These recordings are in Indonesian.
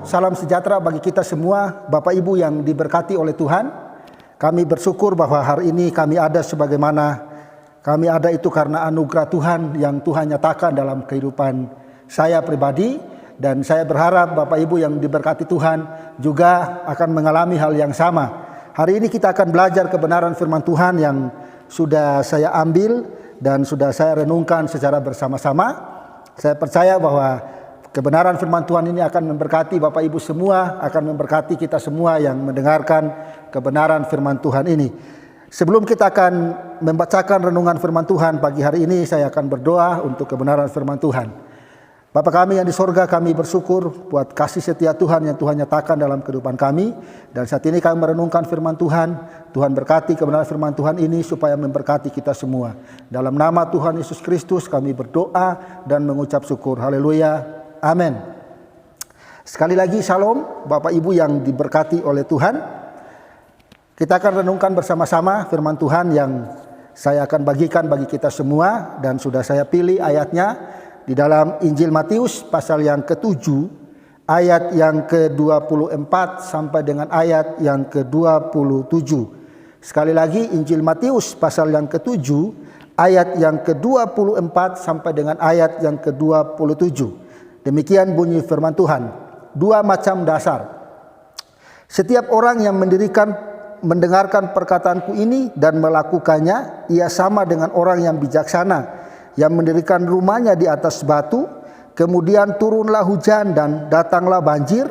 salam sejahtera bagi kita semua, Bapak Ibu yang diberkati oleh Tuhan. Kami bersyukur bahwa hari ini kami ada sebagaimana kami ada itu karena anugerah Tuhan yang Tuhan nyatakan dalam kehidupan saya pribadi. Dan saya berharap Bapak Ibu yang diberkati Tuhan juga akan mengalami hal yang sama. Hari ini kita akan belajar kebenaran firman Tuhan yang sudah saya ambil dan sudah saya renungkan secara bersama-sama. Saya percaya bahwa kebenaran firman Tuhan ini akan memberkati Bapak Ibu semua, akan memberkati kita semua yang mendengarkan kebenaran firman Tuhan ini. Sebelum kita akan membacakan renungan firman Tuhan pagi hari ini, saya akan berdoa untuk kebenaran firman Tuhan. Bapa kami yang di sorga, kami bersyukur buat kasih setia Tuhan yang Tuhan nyatakan dalam kehidupan kami. Dan saat ini kami merenungkan firman Tuhan. Tuhan berkati kebenaran firman Tuhan ini supaya memberkati kita semua. Dalam nama Tuhan Yesus Kristus kami berdoa dan mengucap syukur. Haleluya. Amin. Sekali lagi shalom Bapak Ibu yang diberkati oleh Tuhan. Kita akan renungkan bersama-sama firman Tuhan yang saya akan bagikan bagi kita semua. Dan sudah saya pilih ayatnya di dalam Injil Matius pasal yang ke-7 ayat yang ke-24 sampai dengan ayat yang ke-27. Sekali lagi Injil Matius pasal yang ke-7 ayat yang ke-24 sampai dengan ayat yang ke-27. Demikian bunyi firman Tuhan. Dua macam dasar. Setiap orang yang mendengarkan perkataanku ini dan melakukannya, ia sama dengan orang yang bijaksana yang mendirikan rumahnya di atas batu. Kemudian turunlah hujan dan datanglah banjir,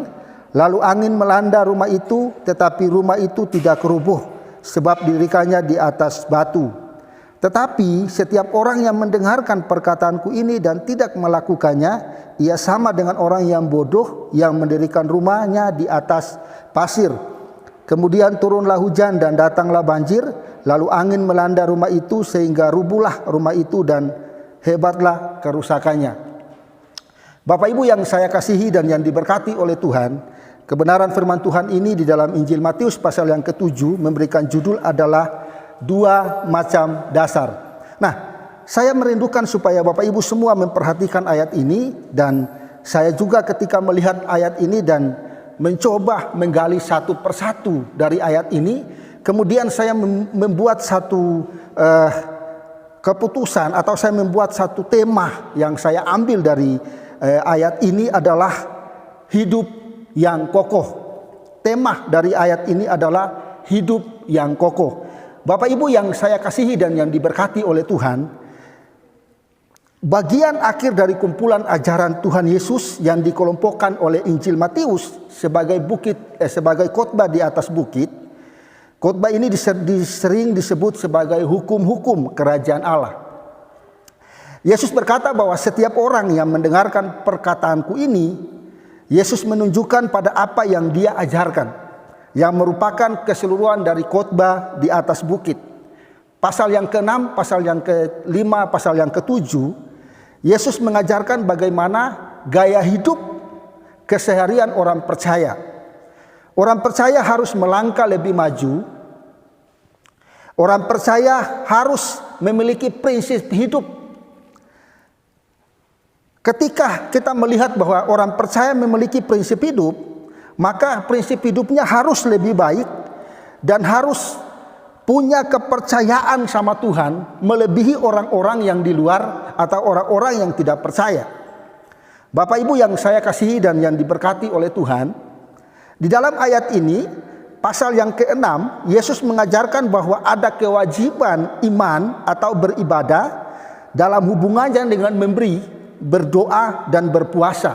lalu angin melanda rumah itu, tetapi rumah itu tidak rubuh sebab didirikannya di atas batu. Tetapi setiap orang yang mendengarkan perkataanku ini dan tidak melakukannya, ia sama dengan orang yang bodoh yang mendirikan rumahnya di atas pasir. Kemudian turunlah hujan dan datanglah banjir, lalu angin melanda rumah itu sehingga rubuhlah rumah itu dan hebatlah kerusakannya. Bapak Ibu yang saya kasihi dan yang diberkati oleh Tuhan, kebenaran firman Tuhan ini di dalam Injil Matius pasal yang ke-7 memberikan judul adalah dua macam dasar. Nah, saya merindukan supaya Bapak Ibu semua memperhatikan ayat ini, dan saya juga ketika melihat ayat ini dan mencoba menggali satu persatu dari ayat ini, kemudian saya membuat satu keputusan atau saya membuat satu tema yang saya ambil dari ayat ini adalah hidup yang kokoh. Tema dari ayat ini adalah hidup yang kokoh. Bapak Ibu yang saya kasihi dan yang diberkati oleh Tuhan, bagian akhir dari kumpulan ajaran Tuhan Yesus yang dikelompokkan oleh Injil Matius sebagai sebagai khotbah di atas bukit. Khotbah ini sering disebut sebagai hukum-hukum kerajaan Allah. Yesus berkata bahwa setiap orang yang mendengarkan perkataanku ini, Yesus menunjukkan pada apa yang dia ajarkan, yang merupakan keseluruhan dari khotbah di atas bukit. Pasal yang ke-6, pasal yang ke-5, pasal yang ke-7, Yesus mengajarkan bagaimana gaya hidup keseharian orang percaya. Orang percaya harus melangkah lebih maju. Orang percaya harus memiliki prinsip hidup. Ketika kita melihat bahwa orang percaya memiliki prinsip hidup, maka prinsip hidupnya harus lebih baik dan harus punya kepercayaan sama Tuhan melebihi orang-orang yang di luar atau orang-orang yang tidak percaya. Bapak Ibu yang saya kasihi dan yang diberkati oleh Tuhan, di dalam ayat ini, pasal yang ke-6, Yesus mengajarkan bahwa ada kewajiban iman atau beribadah dalam hubungannya dengan memberi, berdoa, dan berpuasa.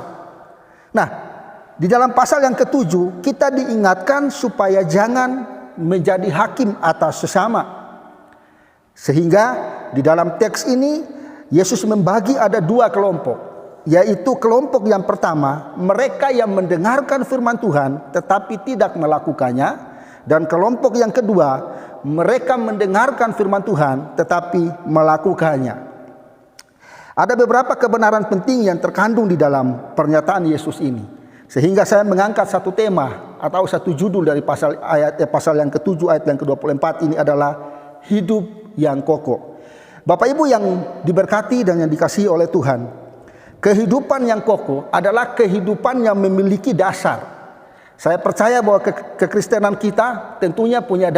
Nah, di dalam pasal yang ke-7, kita diingatkan supaya jangan menjadi hakim atas sesama. Sehingga di dalam teks ini, Yesus membagi ada dua kelompok. Yaitu kelompok yang pertama, mereka yang mendengarkan firman Tuhan tetapi tidak melakukannya. Dan kelompok yang kedua, mereka mendengarkan firman Tuhan tetapi melakukannya. Ada beberapa kebenaran penting yang terkandung di dalam pernyataan Yesus ini. Sehingga saya mengangkat satu tema atau satu judul dari pasal yang ke-7 ayat yang ke-24 ini adalah hidup yang kokoh. Bapak Ibu yang diberkati dan yang dikasihi oleh Tuhan, kehidupan yang kokoh adalah kehidupan yang memiliki dasar. Saya percaya bahwa kekristenan kita tentunya punya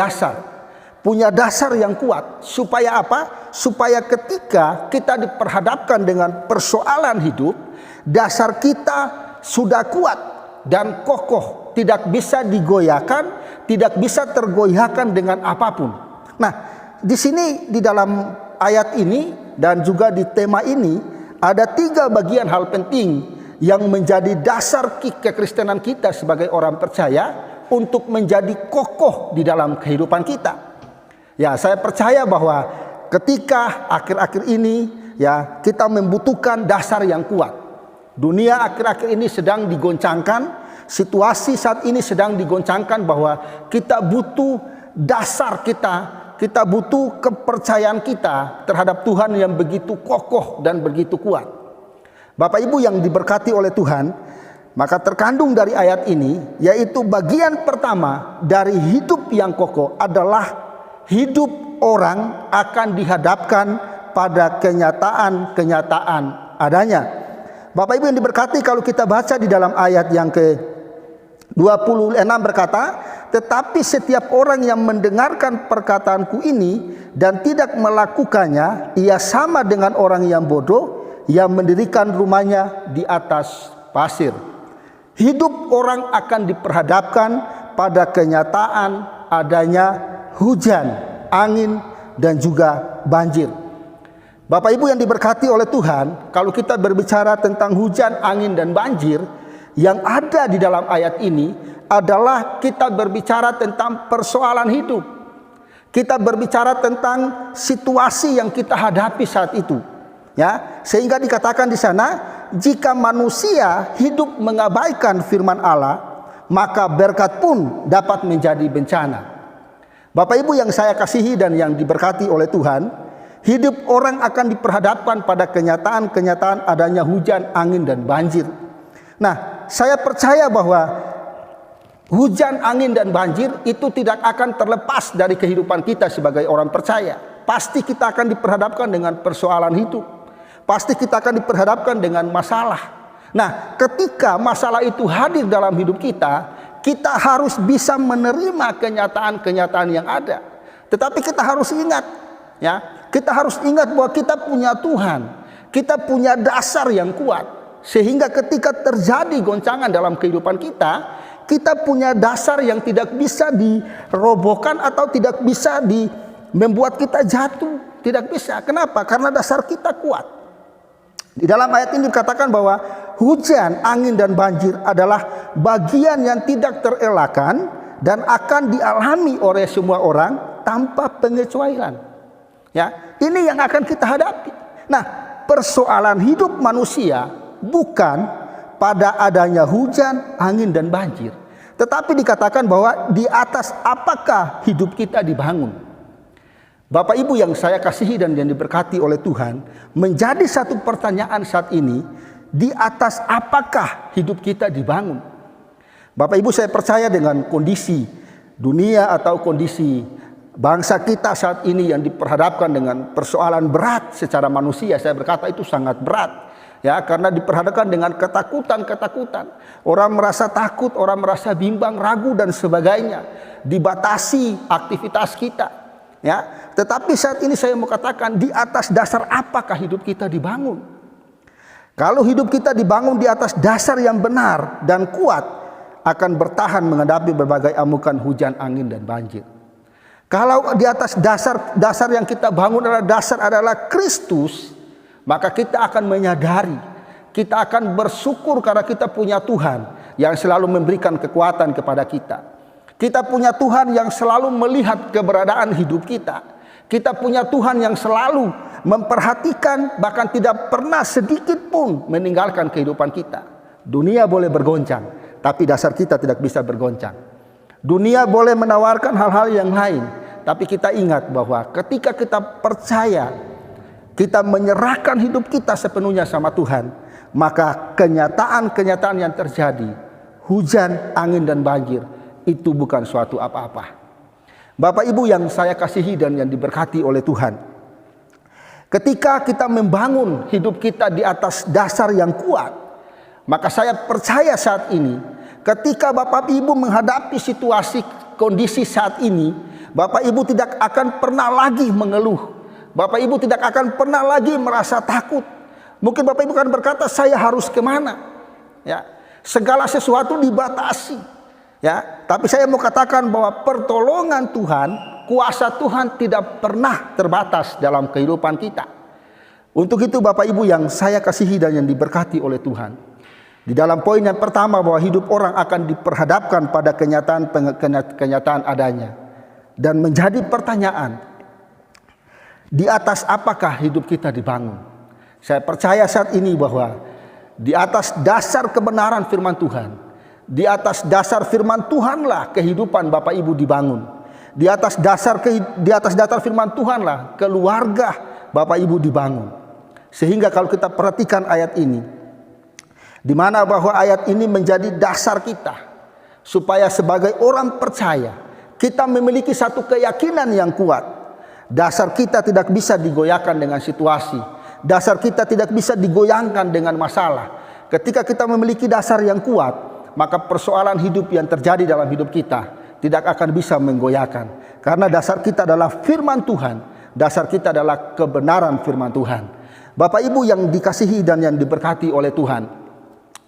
dasar yang kuat. Supaya apa? Supaya ketika kita diperhadapkan dengan persoalan hidup, dasar kita sudah kuat dan kokoh, tidak bisa digoyahkan, tidak bisa tergoyahkan dengan apapun. Nah, di sini di dalam ayat ini dan juga di tema ini ada 3 bagian hal penting yang menjadi dasar kekristenan kita sebagai orang percaya untuk menjadi kokoh di dalam kehidupan kita. Ya, saya percaya bahwa ketika akhir-akhir ini ya kita membutuhkan dasar yang kuat. Dunia akhir-akhir ini sedang digoncangkan, situasi saat ini sedang digoncangkan bahwa kita butuh dasar kita butuh kepercayaan kita terhadap Tuhan yang begitu kokoh dan begitu kuat. Bapak Ibu yang diberkati oleh Tuhan, maka terkandung dari ayat ini, yaitu bagian pertama dari hidup yang kokoh adalah hidup orang akan dihadapkan pada kenyataan-kenyataan adanya. Bapak Ibu yang diberkati, kalau kita baca di dalam ayat yang ke-26 berkata, tetapi setiap orang yang mendengarkan perkataanku ini dan tidak melakukannya, ia sama dengan orang yang bodoh yang mendirikan rumahnya di atas pasir. Hidup orang akan diperhadapkan pada kenyataan adanya hujan, angin, dan juga banjir. Bapak Ibu yang diberkati oleh Tuhan, kalau kita berbicara tentang hujan, angin, dan banjir, yang ada di dalam ayat ini adalah kita berbicara tentang persoalan hidup. Kita berbicara tentang situasi yang kita hadapi saat itu. Ya, sehingga dikatakan di sana, jika manusia hidup mengabaikan firman Allah, maka berkat pun dapat menjadi bencana. Bapak Ibu yang saya kasihi dan yang diberkati oleh Tuhan, hidup orang akan diperhadapkan pada kenyataan-kenyataan adanya hujan, angin, dan banjir. Nah, saya percaya bahwa hujan, angin, dan banjir itu tidak akan terlepas dari kehidupan kita sebagai orang percaya. Pasti kita akan diperhadapkan dengan persoalan hidup. Pasti kita akan diperhadapkan dengan masalah. Nah, ketika masalah itu hadir dalam hidup kita, kita harus bisa menerima kenyataan-kenyataan yang ada. Tetapi kita harus ingat, ya, kita harus ingat bahwa kita punya Tuhan, kita punya dasar yang kuat, sehingga ketika terjadi goncangan dalam kehidupan kita punya dasar yang tidak bisa dirobohkan atau tidak bisa membuat kita jatuh, tidak bisa. Kenapa? Karena dasar kita kuat. Di dalam ayat ini dikatakan bahwa hujan, angin, dan banjir adalah bagian yang tidak terelakkan dan akan dialami oleh semua orang tanpa pengecualian. Ya, ini yang akan kita hadapi. Nah, persoalan hidup manusia bukan pada adanya hujan, angin, dan banjir, tetapi dikatakan bahwa di atas apakah hidup kita dibangun. Bapak Ibu yang saya kasihi dan yang diberkati oleh Tuhan, menjadi satu pertanyaan saat ini, di atas apakah hidup kita dibangun? Bapak Ibu, saya percaya dengan kondisi dunia atau kondisi bangsa kita saat ini yang diperhadapkan dengan persoalan berat secara manusia, saya berkata itu sangat berat. Ya, karena diperhadapkan dengan ketakutan. Orang merasa takut, orang merasa bimbang, ragu, dan sebagainya. Dibatasi aktivitas kita. Ya, tetapi saat ini saya mau katakan, di atas dasar apakah hidup kita dibangun? Kalau hidup kita dibangun di atas dasar yang benar dan kuat, akan bertahan menghadapi berbagai amukan hujan, angin, dan banjir. Kalau di atas dasar yang kita bangun adalah Kristus, maka kita akan menyadari, kita akan bersyukur karena kita punya Tuhan yang selalu memberikan kekuatan kepada kita. Kita punya Tuhan yang selalu melihat keberadaan hidup kita. Kita punya Tuhan yang selalu memperhatikan, bahkan tidak pernah sedikit pun meninggalkan kehidupan kita. Dunia boleh bergoncang, tapi dasar kita tidak bisa bergoncang. Dunia boleh menawarkan hal-hal yang lain, tapi kita ingat bahwa ketika kita percaya, kita menyerahkan hidup kita sepenuhnya sama Tuhan, maka kenyataan-kenyataan yang terjadi, hujan, angin, dan banjir, itu bukan suatu apa-apa. Bapak Ibu yang saya kasihi dan yang diberkati oleh Tuhan, ketika kita membangun hidup kita di atas dasar yang kuat, maka saya percaya saat ini ketika Bapak Ibu menghadapi situasi kondisi saat ini, Bapak Ibu tidak akan pernah lagi mengeluh. Bapak Ibu tidak akan pernah lagi merasa takut. Mungkin Bapak Ibu akan berkata, saya harus kemana? Ya, segala sesuatu dibatasi. Ya, tapi saya mau katakan bahwa pertolongan Tuhan, kuasa Tuhan tidak pernah terbatas dalam kehidupan kita. Untuk itu Bapak Ibu yang saya kasihi dan yang diberkati oleh Tuhan, di dalam poin yang pertama bahwa hidup orang akan diperhadapkan pada kenyataan adanya. Dan menjadi pertanyaan, di atas apakah hidup kita dibangun? Saya percaya saat ini bahwa di atas dasar kebenaran firman Tuhan, di atas dasar firman Tuhanlah kehidupan Bapak Ibu dibangun. Di atas dasar firman Tuhanlah keluarga Bapak Ibu dibangun. Sehingga kalau kita perhatikan ayat ini, di mana bahwa ayat ini menjadi dasar kita supaya sebagai orang percaya kita memiliki satu keyakinan yang kuat. Dasar kita tidak bisa digoyahkan dengan situasi. Dasar kita tidak bisa digoyangkan dengan masalah. Ketika kita memiliki dasar yang kuat, maka persoalan hidup yang terjadi dalam hidup kita tidak akan bisa menggoyahkan. Karena dasar kita adalah firman Tuhan. Dasar kita adalah kebenaran firman Tuhan. Bapak Ibu yang dikasihi dan yang diberkati oleh Tuhan,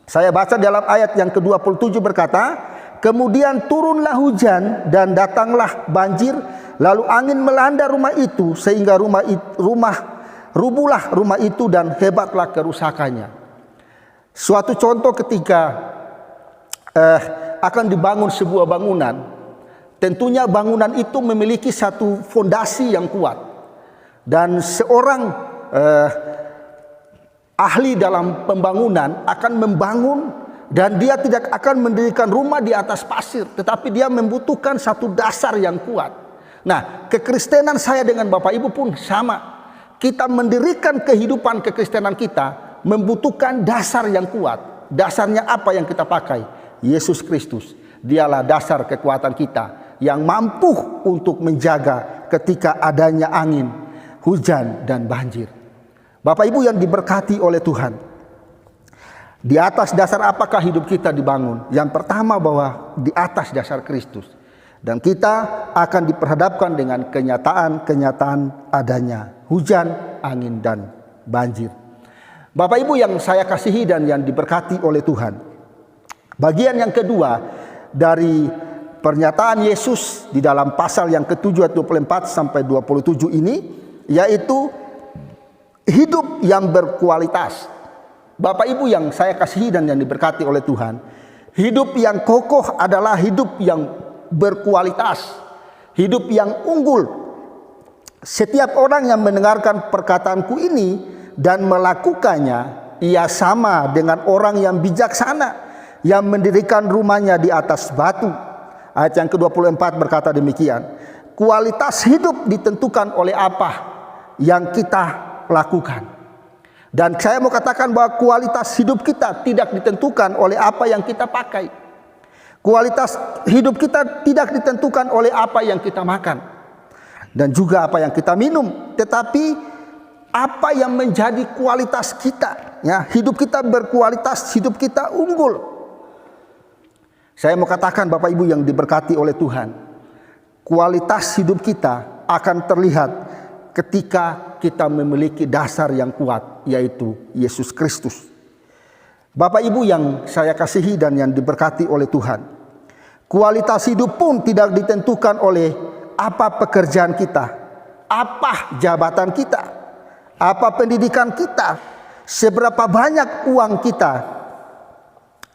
saya baca dalam ayat yang ke-27 berkata, kemudian turunlah hujan dan datanglah banjir, lalu angin melanda rumah itu sehingga rubuhlah rumah itu dan hebatlah kerusakannya. Suatu contoh ketika akan dibangun sebuah bangunan, tentunya bangunan itu memiliki satu fondasi yang kuat, dan seorang ahli dalam pembangunan akan membangun. Dan dia tidak akan mendirikan rumah di atas pasir, tetapi dia membutuhkan satu dasar yang kuat. Nah, kekristenan saya dengan Bapak Ibu pun sama. Kita mendirikan kehidupan kekristenan kita membutuhkan dasar yang kuat. Dasarnya apa yang kita pakai? Yesus Kristus. Dialah dasar kekuatan kita yang mampu untuk menjaga ketika adanya angin, hujan, dan banjir. Bapak Ibu yang diberkati oleh Tuhan, di atas dasar apakah hidup kita dibangun? Yang pertama bahwa di atas dasar Kristus. Dan kita akan diperhadapkan dengan kenyataan adanya hujan, angin, dan banjir. Bapak Ibu yang saya kasihi dan yang diberkati oleh Tuhan, bagian yang kedua dari pernyataan Yesus di dalam pasal yang ke-7 ayat 24 sampai 27 ini, yaitu hidup yang berkualitas. Bapak Ibu yang saya kasihi dan yang diberkati oleh Tuhan, hidup yang kokoh adalah hidup yang berkualitas, hidup yang unggul. Setiap orang yang mendengarkan perkataanku ini dan melakukannya, ia sama dengan orang yang bijaksana yang mendirikan rumahnya di atas batu. Ayat yang ke-24 berkata demikian. Kualitas hidup ditentukan oleh apa yang kita lakukan. Dan saya mau katakan bahwa kualitas hidup kita tidak ditentukan oleh apa yang kita pakai. Kualitas hidup kita tidak ditentukan oleh apa yang kita makan dan juga apa yang kita minum, tetapi apa yang menjadi kualitas kita. Ya, hidup kita berkualitas, hidup kita unggul. Saya mau katakan Bapak Ibu yang diberkati oleh Tuhan, kualitas hidup kita akan terlihat ketika kita memiliki dasar yang kuat, yaitu Yesus Kristus. Bapak Ibu yang saya kasihi dan yang diberkati oleh Tuhan, kualitas hidup pun tidak ditentukan oleh apa pekerjaan kita, apa jabatan kita, apa pendidikan kita, seberapa banyak uang kita,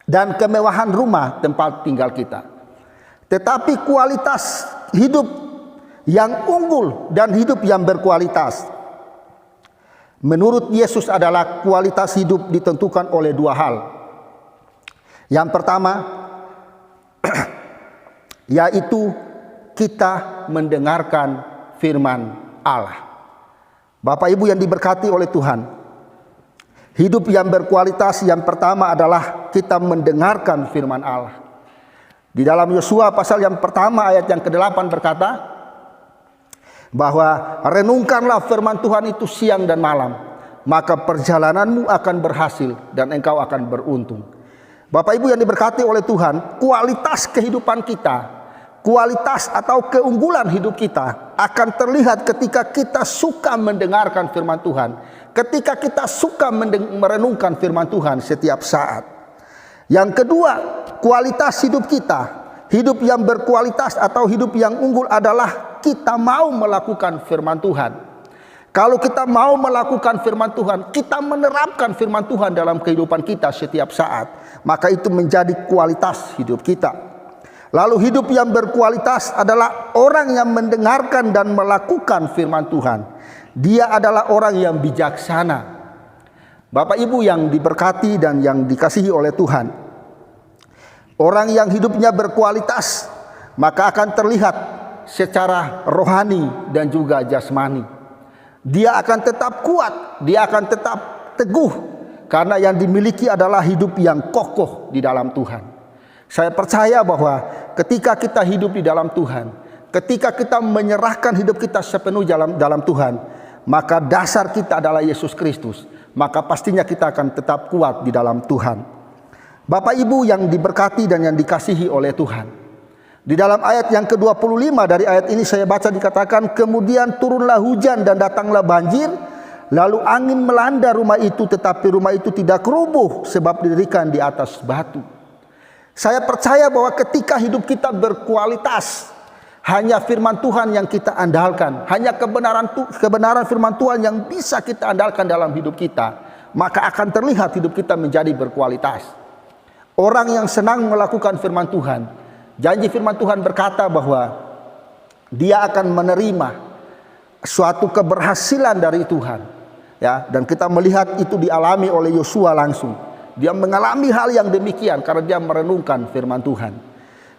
dan kemewahan rumah tempat tinggal kita. Tetapi kualitas hidup yang unggul dan hidup yang berkualitas menurut Yesus adalah kualitas hidup ditentukan oleh dua hal. Yang pertama yaitu kita mendengarkan firman Allah. Bapak Ibu yang diberkati oleh Tuhan, hidup yang berkualitas yang pertama adalah kita mendengarkan firman Allah. Di dalam Yosua pasal yang pertama ayat yang ke-8 berkata bahwa renungkanlah firman Tuhan itu siang dan malam, maka perjalananmu akan berhasil dan engkau akan beruntung. Bapak Ibu yang diberkati oleh Tuhan, kualitas kehidupan kita, kualitas atau keunggulan hidup kita akan terlihat ketika kita suka mendengarkan firman Tuhan, ketika kita suka merenungkan firman Tuhan setiap saat. Yang kedua, kualitas hidup kita, hidup yang berkualitas atau hidup yang unggul adalah kita mau melakukan firman Tuhan. Kalau kita mau melakukan firman Tuhan, kita menerapkan firman Tuhan dalam kehidupan kita setiap saat, maka itu menjadi kualitas hidup kita. Lalu hidup yang berkualitas adalah orang yang mendengarkan dan melakukan firman Tuhan. Dia adalah orang yang bijaksana. Bapak Ibu yang diberkati dan yang dikasihi oleh Tuhan, orang yang hidupnya berkualitas maka akan terlihat secara rohani dan juga jasmani. Dia akan tetap kuat, dia akan tetap teguh, karena yang dimiliki adalah hidup yang kokoh di dalam Tuhan. Saya percaya bahwa ketika kita hidup di dalam Tuhan, ketika kita menyerahkan hidup kita sepenuh dalam Tuhan, maka dasar kita adalah Yesus Kristus, maka pastinya kita akan tetap kuat di dalam Tuhan. Bapak Ibu yang diberkati dan yang dikasihi oleh Tuhan, di dalam ayat yang ke-25 dari ayat ini saya baca dikatakan, kemudian turunlah hujan dan datanglah banjir, lalu angin melanda rumah itu, tetapi rumah itu tidak rubuh sebab didirikan di atas batu. Saya percaya bahwa ketika hidup kita berkualitas, hanya firman Tuhan yang kita andalkan, hanya kebenaran firman Tuhan yang bisa kita andalkan dalam hidup kita, maka akan terlihat hidup kita menjadi berkualitas. Orang yang senang melakukan firman Tuhan, janji firman Tuhan berkata bahwa dia akan menerima suatu keberhasilan dari Tuhan, ya, dan kita melihat itu dialami oleh Yosua langsung. Dia mengalami hal yang demikian karena dia merenungkan firman Tuhan.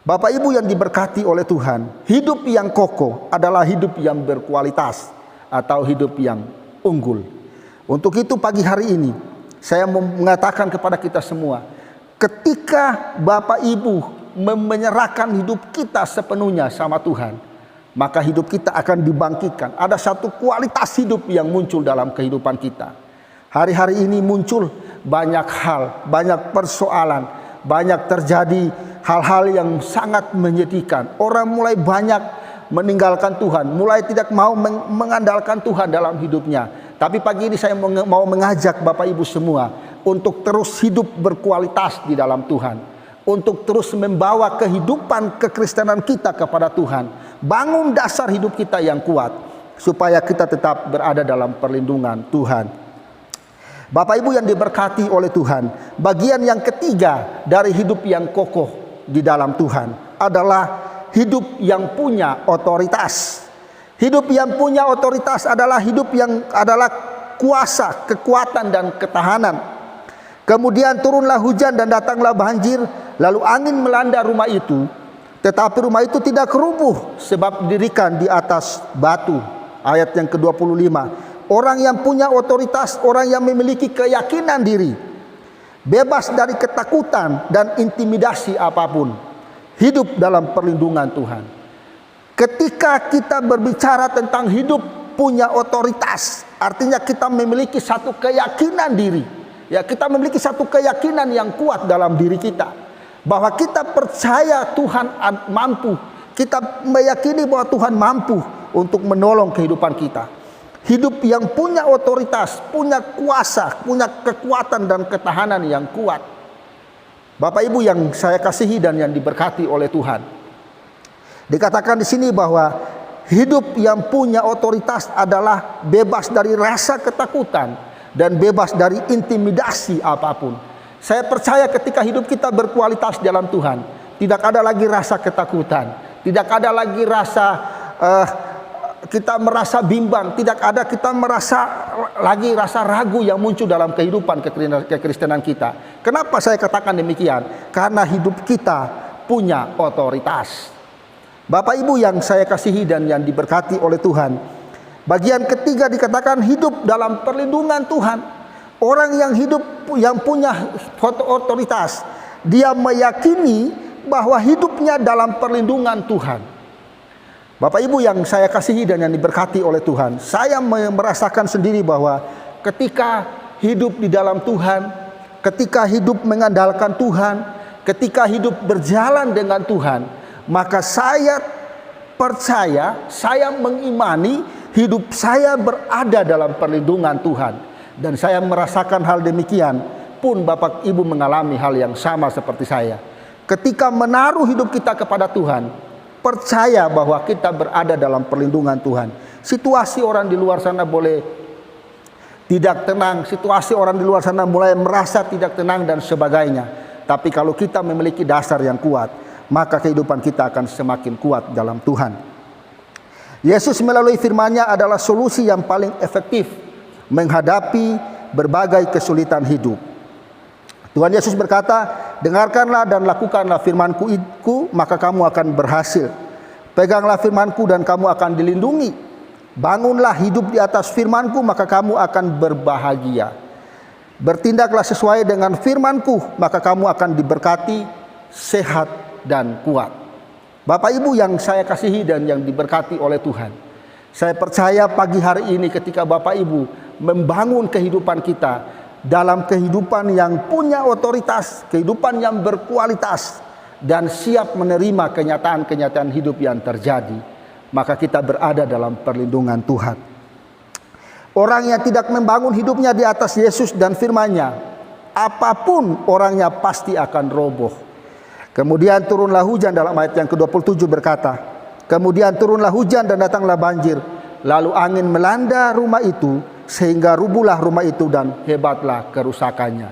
Bapak Ibu yang diberkati oleh Tuhan, hidup yang kokoh adalah hidup yang berkualitas atau hidup yang unggul. Untuk itu pagi hari ini saya mengatakan kepada kita semua, ketika Bapak Ibu menyerahkan hidup kita sepenuhnya sama Tuhan, maka hidup kita akan dibangkitkan. Ada satu kualitas hidup yang muncul dalam kehidupan kita. Hari-hari ini muncul banyak hal, banyak persoalan, banyak terjadi hal-hal yang sangat menyedihkan. Orang mulai banyak meninggalkan Tuhan, mulai tidak mau mengandalkan Tuhan dalam hidupnya. Tapi pagi ini saya mau mengajak Bapak Ibu semua untuk terus hidup berkualitas di dalam Tuhan, untuk terus membawa kehidupan kekristenan kita kepada Tuhan. Bangun dasar hidup kita yang kuat supaya kita tetap berada dalam perlindungan Tuhan. Bapak Ibu yang diberkati oleh Tuhan, bagian yang ketiga dari hidup yang kokoh di dalam Tuhan adalah hidup yang punya otoritas. Hidup yang punya otoritas adalah hidup yang adalah kuasa, kekuatan dan ketahanan. Kemudian turunlah hujan dan datanglah banjir, lalu angin melanda rumah itu, tetapi rumah itu tidak rubuh sebab didirikan di atas batu. Ayat yang ke-25. Orang yang punya otoritas, orang yang memiliki keyakinan diri, bebas dari ketakutan dan intimidasi apapun, hidup dalam perlindungan Tuhan. Ketika kita berbicara tentang hidup punya otoritas, artinya kita memiliki satu keyakinan diri. Ya, kita memiliki satu keyakinan yang kuat dalam diri kita, bahwa kita percaya Tuhan mampu. Kita meyakini bahwa Tuhan mampu untuk menolong kehidupan kita. Hidup yang punya otoritas, punya kuasa, punya kekuatan dan ketahanan yang kuat. Bapak Ibu yang saya kasihi dan yang diberkati oleh Tuhan, dikatakan di sini bahwa hidup yang punya otoritas adalah bebas dari rasa ketakutan dan bebas dari intimidasi apapun. Saya percaya ketika hidup kita berkualitas dalam Tuhan, tidak ada lagi rasa ketakutan, tidak ada lagi rasa kita merasa bimbang, tidak ada kita merasa lagi rasa ragu yang muncul dalam kehidupan kekristenan kita. Kenapa saya katakan demikian? Karena hidup kita punya otoritas. Bapak Ibu yang saya kasihi dan yang diberkati oleh Tuhan, bagian ketiga dikatakan hidup dalam perlindungan Tuhan. Orang yang hidup yang punya otoritas, dia meyakini bahwa hidupnya dalam perlindungan Tuhan. Bapak Ibu yang saya kasihi dan yang diberkati oleh Tuhan, saya merasakan sendiri bahwa ketika hidup di dalam Tuhan, ketika hidup mengandalkan Tuhan, ketika hidup berjalan dengan Tuhan, maka saya percaya, saya mengimani hidup saya berada dalam perlindungan Tuhan. Dan saya merasakan hal demikian pun Bapak Ibu mengalami hal yang sama seperti saya. Ketika menaruh hidup kita kepada Tuhan, percaya bahwa kita berada dalam perlindungan Tuhan. Situasi orang di luar sana boleh tidak tenang, situasi orang di luar sana mulai merasa tidak tenang dan sebagainya. Tapi kalau kita memiliki dasar yang kuat, maka kehidupan kita akan semakin kuat dalam Tuhan. Yesus melalui firman-Nya adalah solusi yang paling efektif menghadapi berbagai kesulitan hidup. Tuhan Yesus berkata, dengarkanlah dan lakukanlah firman-Ku itu, maka kamu akan berhasil. Peganglah firman-Ku dan kamu akan dilindungi. Bangunlah hidup di atas firman-Ku, maka kamu akan berbahagia. Bertindaklah sesuai dengan firman-Ku, maka kamu akan diberkati, sehat dan kuat. Bapak Ibu yang saya kasihi dan yang diberkati oleh Tuhan, saya percaya pagi hari ini ketika Bapak Ibu membangun kehidupan kita dalam kehidupan yang punya otoritas, kehidupan yang berkualitas, dan siap menerima kenyataan-kenyataan hidup yang terjadi, maka kita berada dalam perlindungan Tuhan. Orang yang tidak membangun hidupnya di atas Yesus dan firman-Nya, apapun orangnya pasti akan roboh. Kemudian turunlah hujan, dalam ayat yang ke-27 berkata, kemudian turunlah hujan dan datanglah banjir, lalu angin melanda rumah itu, sehingga rubuhlah rumah itu dan hebatlah kerusakannya.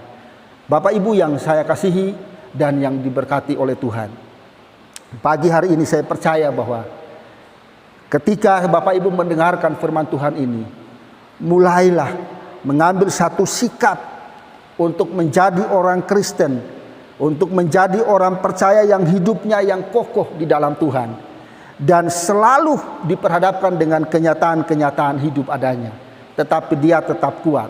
Bapak Ibu yang saya kasihi dan yang diberkati oleh Tuhan, pagi hari ini saya percaya bahwa ketika Bapak Ibu mendengarkan firman Tuhan ini, mulailah mengambil satu sikap untuk menjadi orang Kristen, untuk menjadi orang percaya yang hidupnya yang kokoh di dalam Tuhan, dan selalu diperhadapkan dengan kenyataan-kenyataan hidup adanya, tetapi dia tetap kuat.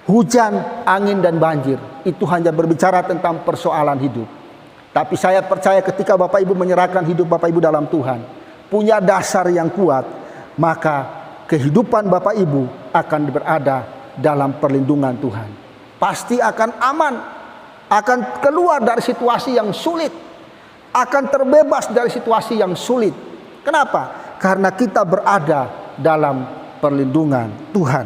Hujan, angin dan banjir itu hanya berbicara tentang persoalan hidup. Tapi saya percaya ketika Bapak Ibu menyerahkan hidup Bapak Ibu dalam Tuhan, punya dasar yang kuat, maka kehidupan Bapak Ibu akan berada dalam perlindungan Tuhan. Pasti akan aman, akan keluar dari situasi yang sulit, akan terbebas dari situasi yang sulit. Kenapa? Karena kita berada dalam perlindungan Tuhan.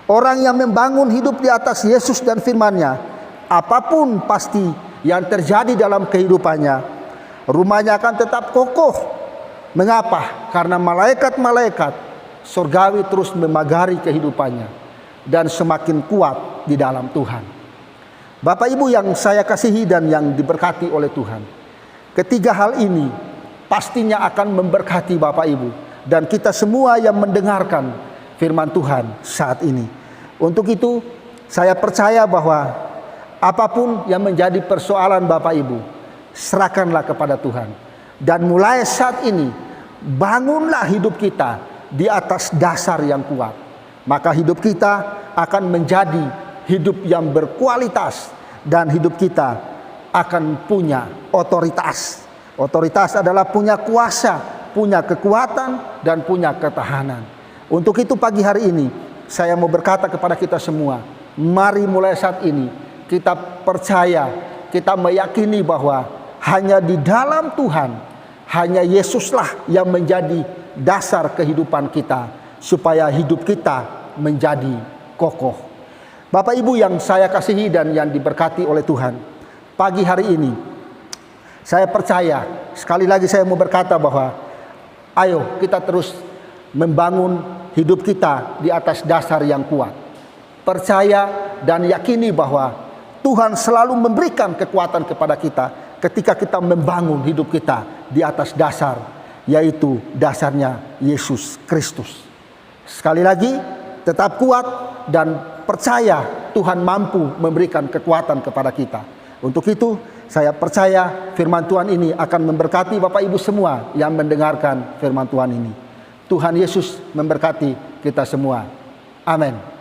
Orang yang membangun hidup di atas Yesus dan firman-Nya, apapun pasti yang terjadi dalam kehidupannya, rumahnya akan tetap kokoh. Mengapa? Karena malaikat-malaikat surgawi terus memagari kehidupannya dan semakin kuat di dalam Tuhan. Bapak Ibu yang saya kasihi dan yang diberkati oleh Tuhan, ketiga hal ini pastinya akan memberkati Bapak Ibu dan kita semua yang mendengarkan firman Tuhan saat ini. Untuk itu saya percaya bahwa apapun yang menjadi persoalan Bapak Ibu, serahkanlah kepada Tuhan. Dan mulai saat ini, bangunlah hidup kita di atas dasar yang kuat. Maka hidup kita akan menjadi hidup yang berkualitas, dan hidup kita akan punya otoritas. Otoritas adalah punya kuasa, punya kekuatan, dan punya ketahanan. Untuk itu pagi hari ini saya mau berkata kepada kita semua, mari mulai saat ini kita percaya, kita meyakini bahwa hanya di dalam Tuhan, hanya Yesuslah yang menjadi dasar kehidupan kita, supaya hidup kita menjadi kokoh. Bapak Ibu yang saya kasihi dan yang diberkati oleh Tuhan, pagi hari ini saya percaya, sekali lagi saya mau berkata bahwa ayo kita terus membangun hidup kita di atas dasar yang kuat. Percaya dan yakini bahwa Tuhan selalu memberikan kekuatan kepada kita ketika kita membangun hidup kita di atas dasar, yaitu dasarnya Yesus Kristus. Sekali lagi, tetap kuat dan percaya Tuhan mampu memberikan kekuatan kepada kita. Untuk itu saya percaya firman Tuhan ini akan memberkati Bapak Ibu semua yang mendengarkan firman Tuhan ini. Tuhan Yesus memberkati kita semua. Amin.